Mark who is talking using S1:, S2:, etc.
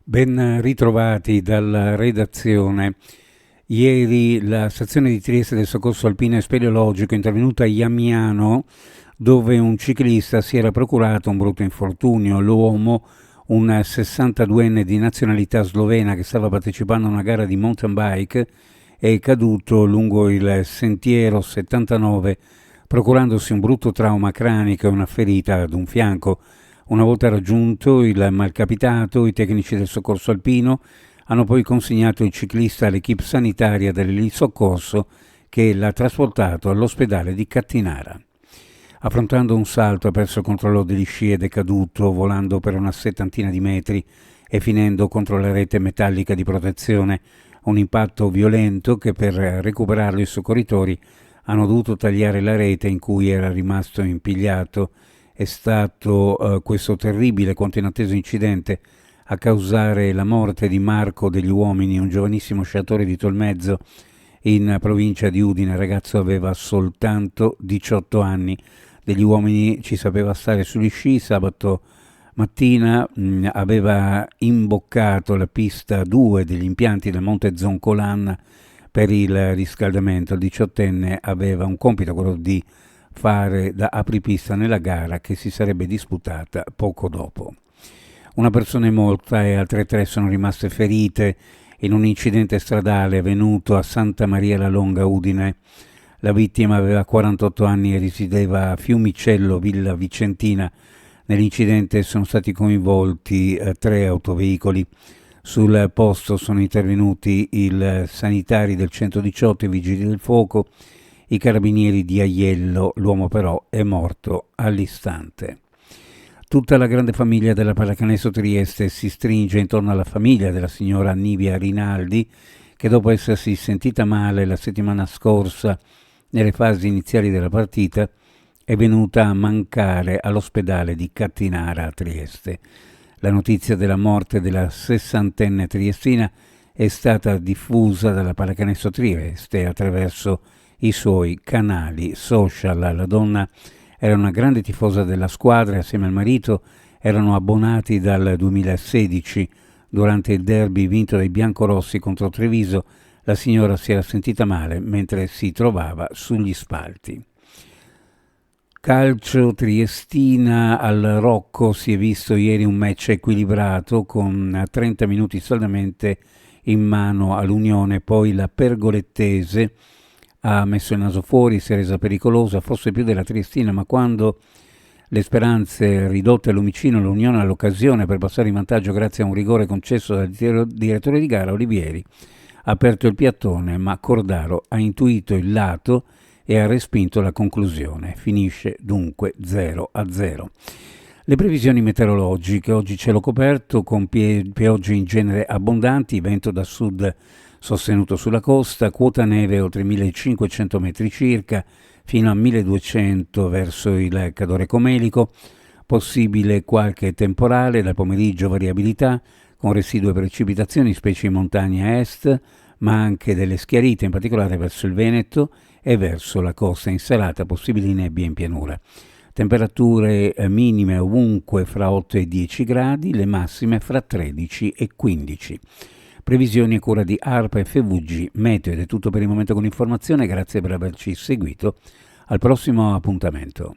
S1: Ben ritrovati dalla redazione. Ieri la stazione di Trieste del Soccorso Alpino e Speleologico è intervenuta a Iamiano, dove un ciclista si era procurato un brutto infortunio. L'uomo, un 62enne di nazionalità slovena che stava partecipando a una gara di mountain bike, è caduto lungo il sentiero 79, procurandosi un brutto trauma cranico e una ferita ad un fianco. Una volta raggiunto il malcapitato, i tecnici del soccorso alpino hanno poi consegnato il ciclista all'equipe sanitaria dell'Elisoccorso che l'ha trasportato all'ospedale di Cattinara. Affrontando un salto ha perso il controllo degli sci ed è caduto, volando per una settantina di metri e finendo contro la rete metallica di protezione. Un impatto violento che per recuperarlo i soccorritori hanno dovuto tagliare la rete in cui era rimasto impigliato. È stato questo terribile quanto inatteso incidente a causare la morte di Marco degli Uomini, un giovanissimo sciatore di Tolmezzo in provincia di Udine. Il ragazzo aveva soltanto 18 anni. Degli Uomini ci sapeva stare sugli sci. Sabato mattina aveva imboccato la pista 2 degli impianti del Monte Zoncolan per il riscaldamento. Il diciottenne aveva un compito, quello di fare da apripista nella gara che si sarebbe disputata poco dopo. Una persona è morta e altre 3 sono rimaste ferite in un incidente stradale avvenuto a Santa Maria la Longa, Udine. La vittima aveva 48 anni e risiedeva a Fiumicello, Villa Vicentina. Nell'incidente sono stati coinvolti 3 autoveicoli. Sul posto sono intervenuti i sanitari del 118, i vigili del fuoco, i carabinieri di Aiello. L'uomo però è morto all'istante. Tutta la grande famiglia della Pallacanestro Trieste si stringe intorno alla famiglia della signora Nivia Rinaldi, che dopo essersi sentita male la settimana scorsa nelle fasi iniziali della partita è venuta a mancare all'ospedale di Cattinara a Trieste. La notizia della morte della sessantenne triestina è stata diffusa dalla Pallacanestro Trieste attraverso i suoi canali social. La donna era una grande tifosa della squadra e assieme al marito erano abbonati dal 2016. Durante il derby vinto dai biancorossi contro Treviso, la signora si era sentita male mentre si trovava sugli spalti. Calcio Triestina al Rocco, si è visto ieri un match equilibrato con 30 minuti saldamente in mano all'Unione, poi la Pergolettese ha messo il naso fuori, si è resa pericolosa, forse più della Triestina, ma quando le speranze ridotte al lumicino, l'Unione ha l'occasione per passare in vantaggio grazie a un rigore concesso dal direttore di gara Olivieri, ha aperto il piattone, ma Cordaro ha intuito il lato e ha respinto la conclusione. Finisce dunque 0-0. Le previsioni meteorologiche: oggi cielo coperto con piogge in genere abbondanti, vento da sud sostenuto sulla costa, quota neve oltre 1500 metri circa, fino a 1200 verso il Cadore Comelico, possibile qualche temporale, dal pomeriggio variabilità, con residue precipitazioni, specie in montagna a est, ma anche delle schiarite, in particolare verso il Veneto e verso la costa, in serata possibili nebbie in pianura. Temperature minime ovunque fra 8 e 10 gradi, le massime fra 13 e 15. Previsioni a cura di ARPA FVG Meteo. Ed è tutto per il momento con l'informazione, grazie per averci seguito. Al prossimo appuntamento.